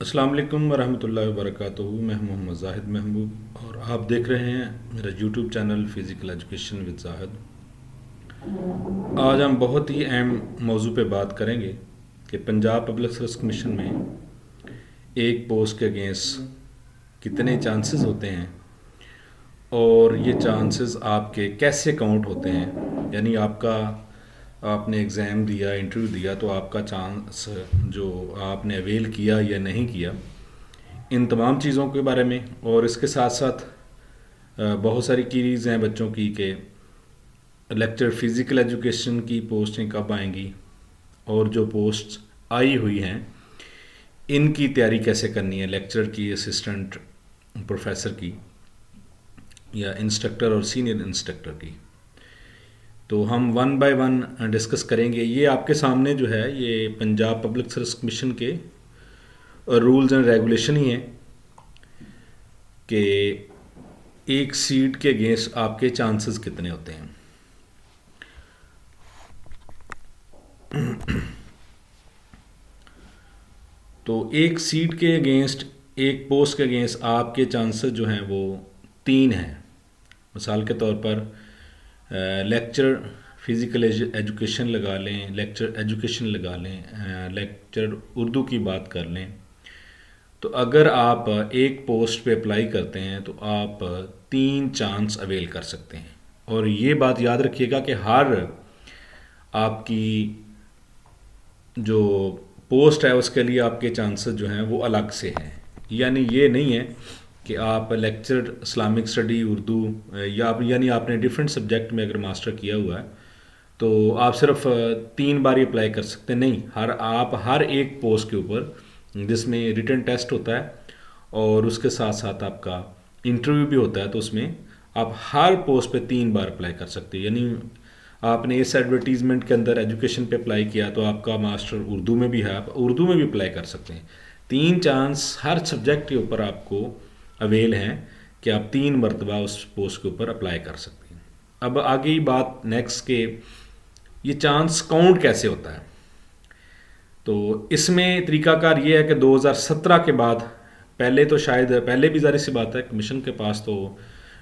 अस्सलाम वालेकुम वरहमतुल्लाहि वबरकातुहू। मैं मोहम्मद जाहिद महबूब और आप देख रहे हैं मेरा YouTube channel physical education with Zahid. आज हम बहुत ही अहम मौजू पे बात करेंगे कि पंजाब पब्लिक सर्विस कमीशन में एक पोस्ट के अगेंस्ट कितने चांसेस होते हैं और ये चांसेस आपके कैसे काउंट होते हैं। यानी आपने एग्ज़ाम दिया, इंटरव्यू दिया, तो आपका चांस जो आपने अवेल किया या नहीं किया, इन तमाम चीज़ों के बारे में। और इसके साथ साथ बहुत सारी कीज़ हैं बच्चों की कि लेक्चर फ़िज़िकल एजुकेशन की पोस्टें कब आएंगी और जो पोस्ट आई हुई हैं इनकी तैयारी कैसे करनी है, लेक्चर की, असिस्टेंट प्रोफेसर की या इंस्ट्रक्टर और सीनियर इंस्ट्रक्टर की। तो हम वन बाय वन डिस्कस करेंगे। ये आपके सामने जो है ये पंजाब पब्लिक सर्विस कमीशन के रूल्स एंड रेगुलेशन ही हैं कि एक सीट के अगेंस्ट आपके चांसेस कितने होते हैं। तो एक सीट के अगेंस्ट, एक पोस्ट के अगेंस्ट आपके चांसेस जो हैं वो 3 हैं। मिसाल के तौर पर लेक्चर फ़िज़िकल एजुकेशन लगा लें, लेक्चर एजुकेशन लगा लें, लेक्चर उर्दू की बात कर लें। तो अगर आप एक पोस्ट पे अप्लाई करते हैं तो आप 3 चांस अवेल कर सकते हैं। और ये बात याद रखिएगा कि हर आपकी जो पोस्ट है उसके लिए आपके चांसेस जो हैं वो अलग से हैं। यानी ये नहीं है कि आप लेक्चर इस्लामिक स्टडी उर्दू या यानी आपने डिफरेंट सब्जेक्ट में अगर मास्टर किया हुआ है तो आप सिर्फ 3 बार ही अप्लाई कर सकते हैं। नहीं, आप हर एक पोस्ट के ऊपर जिसमें रिटन टेस्ट होता है और उसके साथ साथ आपका इंटरव्यू भी होता है, तो उसमें आप हर पोस्ट पे 3 बार अप्लाई कर सकते हैं। यानी आपने इस एडवर्टीज़मेंट के अंदर एजुकेशन पे अप्लाई किया तो आपका मास्टर उर्दू में भी है, आप उर्दू में भी अप्लाई कर सकते हैं। 3 चांस हर सब्जेक्ट के ऊपर आपको अवेल हैं कि आप 3 मरतबा उस पोस्ट के ऊपर अप्लाई कर सकते हैं। अब आगे ही बात नेक्स्ट के ये चांस काउंट कैसे होता है। तो इसमें तरीकाकार ये है कि 2017 के बाद, पहले तो शायद पहले भी ज़ाहिर सी बात है कमीशन के पास तो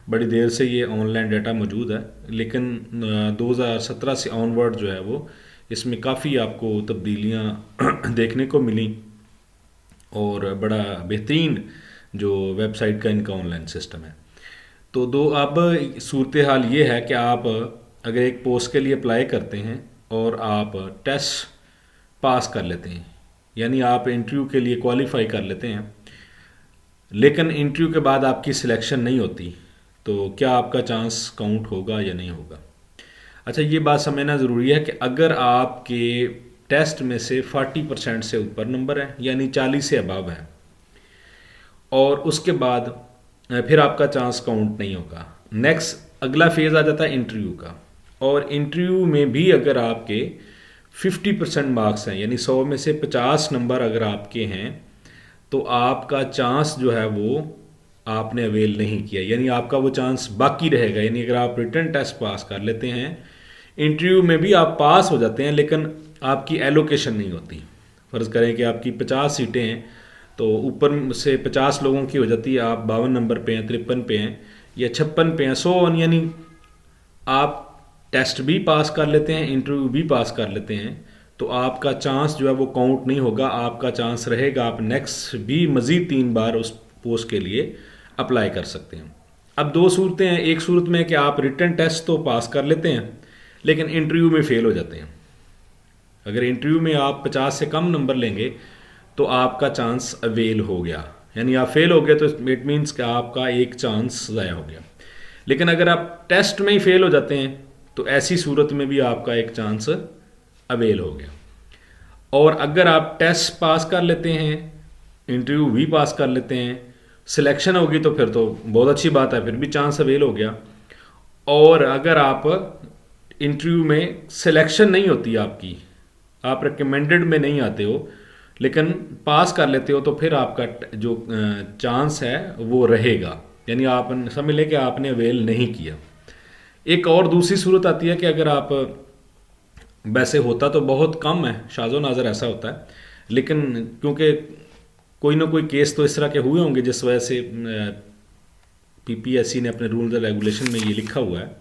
बड़ी देर से ये ऑनलाइन डाटा मौजूद है, लेकिन 2017 से ऑनवर्ड जो है वो इसमें काफ़ी आपको तब्दीलियाँ देखने को मिली और बड़ा बेहतरीन जो वेबसाइट का इनका ऑनलाइन सिस्टम है। तो अब सूरत हाल ये है कि आप अगर एक पोस्ट के लिए अप्लाई करते हैं और आप टेस्ट पास कर लेते हैं, यानी आप इंटरव्यू के लिए क्वालिफाई कर लेते हैं, लेकिन इंटरव्यू के बाद आपकी सिलेक्शन नहीं होती, तो क्या आपका चांस काउंट होगा या नहीं होगा। अच्छा, ये बात समझना ज़रूरी है कि अगर आपके टेस्ट में से 40% से ऊपर नंबर है, यानी 40 से अबव है, और उसके बाद फिर आपका चांस काउंट नहीं होगा। नेक्स्ट अगला फेज़ आ जाता है इंटरव्यू का, और इंटरव्यू में भी अगर आपके 50% मार्क्स हैं, यानी 100 में से 50 नंबर अगर आपके हैं, तो आपका चांस जो है वो आपने अवेल नहीं किया, यानी आपका वो चांस बाकी रहेगा। यानी अगर आप रिटन टेस्ट पास कर लेते हैं, इंटरव्यू में भी आप पास हो जाते हैं, लेकिन आपकी एलोकेशन नहीं होती। फ़र्ज़ करें कि आपकी 50 सीटें हैं तो ऊपर से 50 लोगों की हो जाती है, आप 52 नंबर पे हैं, 53 पे हैं या 56 पे हैं, 100, यानी आप टेस्ट भी पास कर लेते हैं, इंटरव्यू भी पास कर लेते हैं, तो आपका चांस जो है वो काउंट नहीं होगा। आपका चांस रहेगा आप नेक्स्ट भी मज़ीद 3 बार उस पोस्ट के लिए अप्लाई कर सकते हैं। अब 2 सूरतें हैं। एक सूरत में कि आप रिटन टेस्ट तो पास कर लेते हैं लेकिन इंटरव्यू में फ़ेल हो जाते हैं। अगर इंटरव्यू में आप 50 से कम नंबर लेंगे तो आपका चांस अवेल हो गया, यानी आप फेल हो गए तो इट मीन्स कि आपका एक चांस ज़ाया हो गया। लेकिन अगर आप टेस्ट में ही फेल हो जाते हैं तो ऐसी सूरत में भी आपका एक चांस अवेल हो गया। और अगर आप टेस्ट पास कर लेते हैं, इंटरव्यू भी पास कर लेते हैं, सिलेक्शन होगी तो फिर तो बहुत अच्छी बात है, फिर भी चांस अवेल हो गया। और अगर आप इंटरव्यू में सिलेक्शन नहीं होती आपकी, आप रिकमेंडेड में नहीं आते हो, लेकिन पास कर लेते हो, तो फिर आपका जो चांस है वो रहेगा, यानी आप समझ लें कि आपने अवेल नहीं किया। एक और दूसरी सूरत आती है कि अगर आप, वैसे होता तो बहुत कम है, शाज़ो नाज़र ऐसा होता है, लेकिन क्योंकि कोई ना कोई केस तो इस तरह के हुए होंगे जिस वजह से पीपीएससी ने अपने रूल्स एंड रेगुलेशन में ये लिखा हुआ है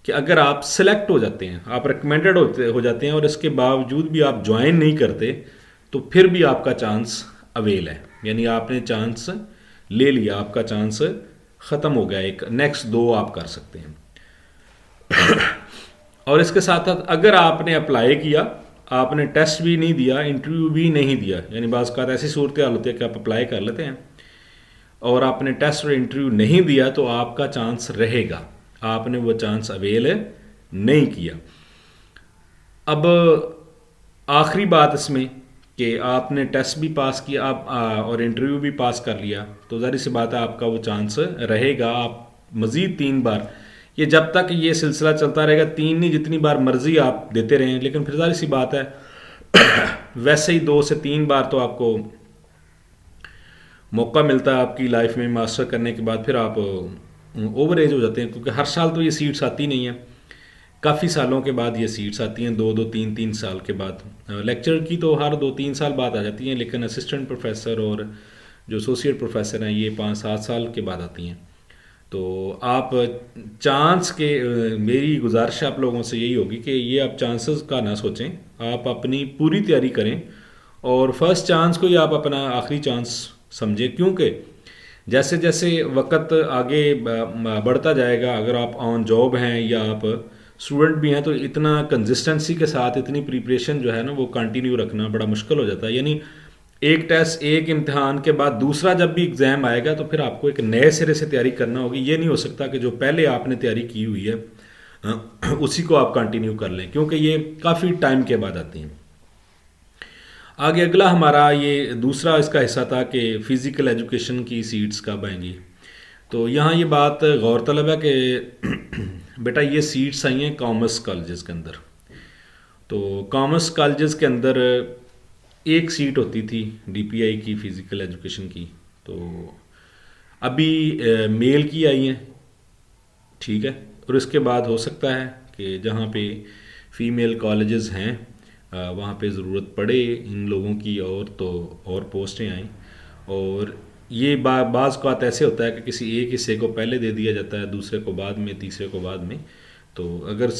कि अगर आप सेलेक्ट हो जाते हैं, आप रिकमेंडेड हो जाते हैं और इसके बावजूद भी आप ज्वाइन नहीं करते, तो फिर भी आपका चांस अवेल है, यानी आपने चांस ले लिया, आपका चांस ख़त्म हो गया, एक नेक्स्ट 2 आप कर सकते हैं। और इसके साथ साथ अगर आपने अप्लाई किया, आपने टेस्ट भी नहीं दिया, इंटरव्यू भी नहीं दिया, यानी बाज़ का ऐसी सूरत हाल होती है कि आप अप्लाई कर लेते हैं और आपने टेस्ट और इंटरव्यू नहीं दिया, तो आपका चांस रहेगा, आपने वो चांस अवेल नहीं किया। अब आखिरी बात इसमें कि आपने टेस्ट भी पास किया आप और इंटरव्यू भी पास कर लिया, तो ज़ाहिर सी बात है आपका वो चांस रहेगा, आप मज़ीद 3 बार, ये जब तक ये सिलसिला चलता रहेगा, 3 नहीं जितनी बार मर्जी आप देते रहें, लेकिन फिर ज़ाहिर सी बात है वैसे ही 2 से 3 बार तो आपको मौका मिलता है आपकी लाइफ में मास्टर करने के बाद, फिर आप ओवर एज हो जाते हैं, क्योंकि हर साल तो ये सीट्स आती नहीं है, काफ़ी सालों के बाद ये सीट्स आती हैं, 2-2 3-3 साल के बाद। लेक्चर की तो हर 2-3 साल बाद आ जाती हैं, लेकिन असिस्टेंट प्रोफेसर और जो एसोसिएट प्रोफेसर हैं ये 5-7 साल के बाद आती हैं। तो आप चांस के मेरी गुजारिश आप लोगों से यही होगी कि ये आप चांसेस का ना सोचें, आप अपनी पूरी तैयारी करें और फर्स्ट चांस को ही आप अपना आखिरी चांस समझें, क्योंकि जैसे जैसे वक्त आगे बढ़ता जाएगा, अगर आप ऑन जॉब हैं या आप स्टूडेंट भी हैं, तो इतना कंसिस्टेंसी के साथ इतनी प्रिपरेशन जो है ना वो कंटिन्यू रखना बड़ा मुश्किल हो जाता है। यानी एक टेस्ट, एक इम्तिहान के बाद दूसरा जब भी एग्ज़ाम आएगा तो फिर आपको एक नए सिरे से तैयारी करना होगी। ये नहीं हो सकता कि जो पहले आपने तैयारी की हुई है उसी को आप कंटिन्यू कर लें, क्योंकि ये काफ़ी टाइम के बाद आती हैं। आगे अगला हमारा ये दूसरा इसका हिस्सा था कि फ़िज़िकल एजुकेशन की सीट्स कब आएंगी। तो यहाँ ये बात गौरतलब है कि बेटा ये सीट्स आई हैं कॉमर्स कॉलेजेस के अंदर। तो कॉमर्स कॉलेजेस के अंदर एक सीट होती थी डीपीआई की फ़िज़िकल एजुकेशन की, तो अभी मेल की आई हैं, ठीक है, और इसके बाद हो सकता है कि जहाँ पे फ़ीमेल कॉलेजेस हैं वहाँ पे ज़रूरत पड़े इन लोगों की और तो और पोस्टें आएँ। और ये बाज़ बात ऐसे होता है कि किसी एक हिस्से को पहले दे दिया जाता है, दूसरे को बाद में, तीसरे को बाद में। तो अगर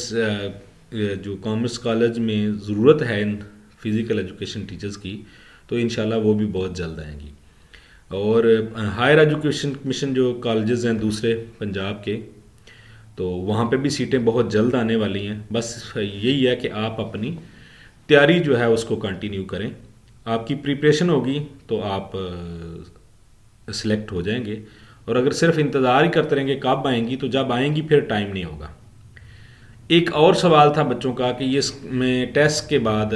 जो कॉमर्स कॉलेज में ज़रूरत है इन फ़िज़िकल एजुकेशन टीचर्स की, तो इंशाल्लाह वो भी बहुत जल्द आएंगी। और हायर एजुकेशन कमीशन जो कॉलेजेस हैं दूसरे पंजाब के, तो वहाँ पे भी सीटें बहुत जल्द आने वाली हैं। बस यही है कि आप अपनी तैयारी जो है उसको कंटिन्यू करें, आपकी प्रिपरेशन होगी तो आप सिलेक्ट हो जाएंगे। और अगर सिर्फ इंतज़ार ही करते रहेंगे कब आएंगी, तो जब आएंगी फिर टाइम नहीं होगा। एक और सवाल था बच्चों का कि ये में टेस्ट के बाद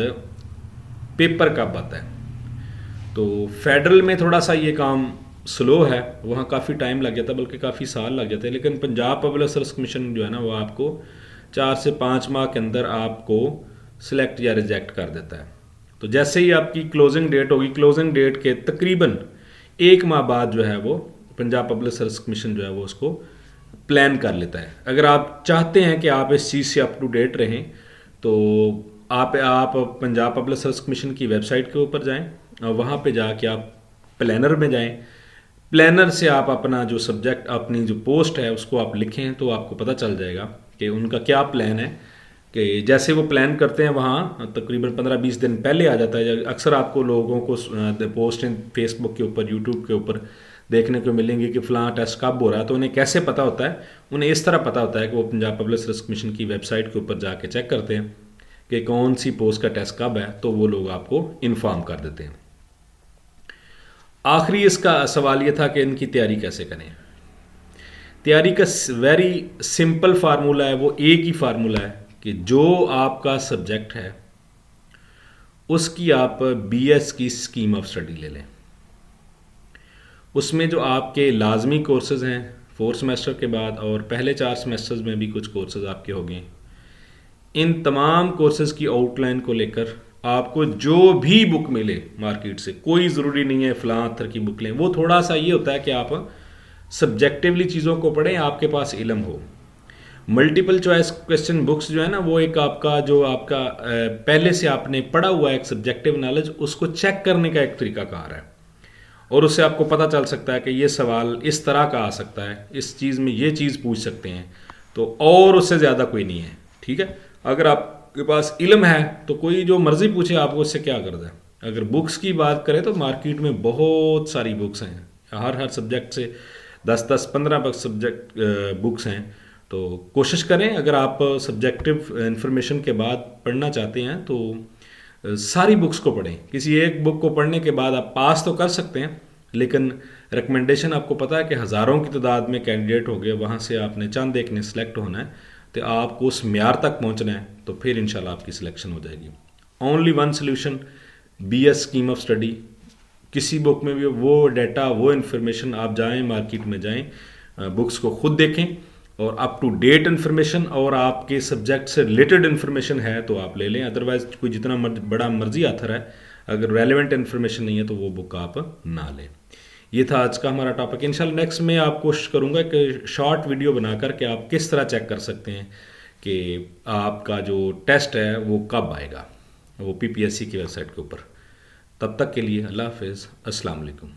पेपर कब आता है। तो फेडरल में थोड़ा सा ये काम स्लो है, वहाँ काफ़ी टाइम लग जाता है, बल्कि काफ़ी साल लग जाते हैं। लेकिन पंजाब पब्लिक सर्विस कमीशन जो है ना वो आपको 4 से 5 माह के अंदर आपको सिलेक्ट या रिजेक्ट कर देता है। तो जैसे ही आपकी क्लोजिंग डेट होगी, क्लोजिंग डेट के तकरीबन 1 माह बाद जो है वो पंजाब पब्लिक सर्विस कमीशन जो है वो उसको प्लान कर लेता है। अगर आप चाहते हैं कि आप इस चीज़ से अप टू डेट रहें, तो आप पंजाब पब्लिक सर्विस कमीशन की वेबसाइट के ऊपर जाएं और वहाँ पे जाके आप प्लानर में जाएं। प्लानर से आप अपना जो सब्जेक्ट, अपनी जो पोस्ट है उसको आप लिखें, तो आपको पता चल जाएगा कि उनका क्या प्लान है। कि जैसे वो प्लान करते हैं वहाँ तकरीबन 15-20 दिन पहले आ जाता है। अक्सर आपको लोगों को पोस्टें फेसबुक के ऊपर, यूट्यूब के ऊपर देखने को मिलेंगे कि फ़लाँ टेस्ट कब हो रहा है। तो उन्हें कैसे पता होता है? उन्हें इस तरह पता होता है कि वो पंजाब पब्लिक सर्विस कमीशन की वेबसाइट के ऊपर जाके चेक करते हैं कि कौन सी पोस्ट का टेस्ट कब है, तो वो लोग आपको इन्फॉर्म कर देते हैं। आखिरी इसका सवाल ये था कि इनकी तैयारी कैसे करें। तैयारी का वेरी सिंपल फार्मूला है, वो एक ही फार्मूला है कि जो आपका सब्जेक्ट है उसकी आप बीएस की स्कीम ऑफ स्टडी ले लें। उसमें जो आपके लाजमी कोर्सेज हैं 4 सेमेस्टर के बाद और पहले 4 सेमेस्टर्स में भी कुछ कोर्सेज आपके हो गए, इन तमाम कोर्सेज की आउटलाइन को लेकर आपको जो भी बुक मिले मार्केट से, कोई ज़रूरी नहीं है फ़लाँ अथर की बुक लें। वो थोड़ा सा ये होता है कि आप सब्जेक्टिवली चीज़ों को पढ़ें, आपके पास इल्म हो। मल्टीपल चॉइस क्वेश्चन बुक्स जो है ना, वो एक आपका जो आपका पहले से आपने पढ़ा हुआ एक सब्जेक्टिव नॉलेज, उसको चेक करने का एक तरीका कार है। और उससे आपको पता चल सकता है कि ये सवाल इस तरह का आ सकता है, इस चीज़ में ये चीज़ पूछ सकते हैं, तो और उससे ज़्यादा कोई नहीं है। ठीक है, अगर आपके पास इल्म है तो कोई जो मर्ज़ी पूछे आपको उससे क्या करता है। अगर बुक्स की बात करें तो मार्केट में बहुत सारी बुक्स हैं, हर सब्जेक्ट से 10-10, 15 सब्जेक्ट बुक्स हैं। तो कोशिश करें, अगर आप सब्जेक्टिव इंफॉर्मेशन के बाद पढ़ना चाहते हैं तो सारी बुक्स को पढ़ें। किसी एक बुक को पढ़ने के बाद आप पास तो कर सकते हैं, लेकिन रिकमेंडेशन आपको पता है कि हज़ारों की तादाद में कैंडिडेट हो गए, वहाँ से आपने चंद एक ने सेलेक्ट होना है, तो आपको उस म्यार तक पहुँचना है, तो फिर इंशाल्लाह आपकी सिलेक्शन हो जाएगी। Only one solution, BS scheme of study. किसी बुक में भी वो डाटा, वो इन्फॉर्मेशन, आप जाएं मार्केट में जाएं, बुक्स को खुद देखें और अप टू डेट इन्फॉर्मेशन और आपके सब्जेक्ट से रिलेटेड इन्फॉर्मेशन है तो आप ले लें। अदरवाइज कोई जितना बड़ा मर्जी आथर है, अगर रेलेवेंट इन्फॉर्मेशन नहीं है तो वो बुक आप ना लें। ये था आज का हमारा टॉपिक। इंशाल्लाह नेक्स्ट में आप कोशिश करूँगा कि शॉर्ट वीडियो बनाकर के आप किस तरह चेक कर सकते हैं कि आपका जो टेस्ट है वो कब आएगा, वो PPSC की वेबसाइट के ऊपर। तब तक के लिए अल्लाह हाफिज़, अस्सलाम वालेकुम।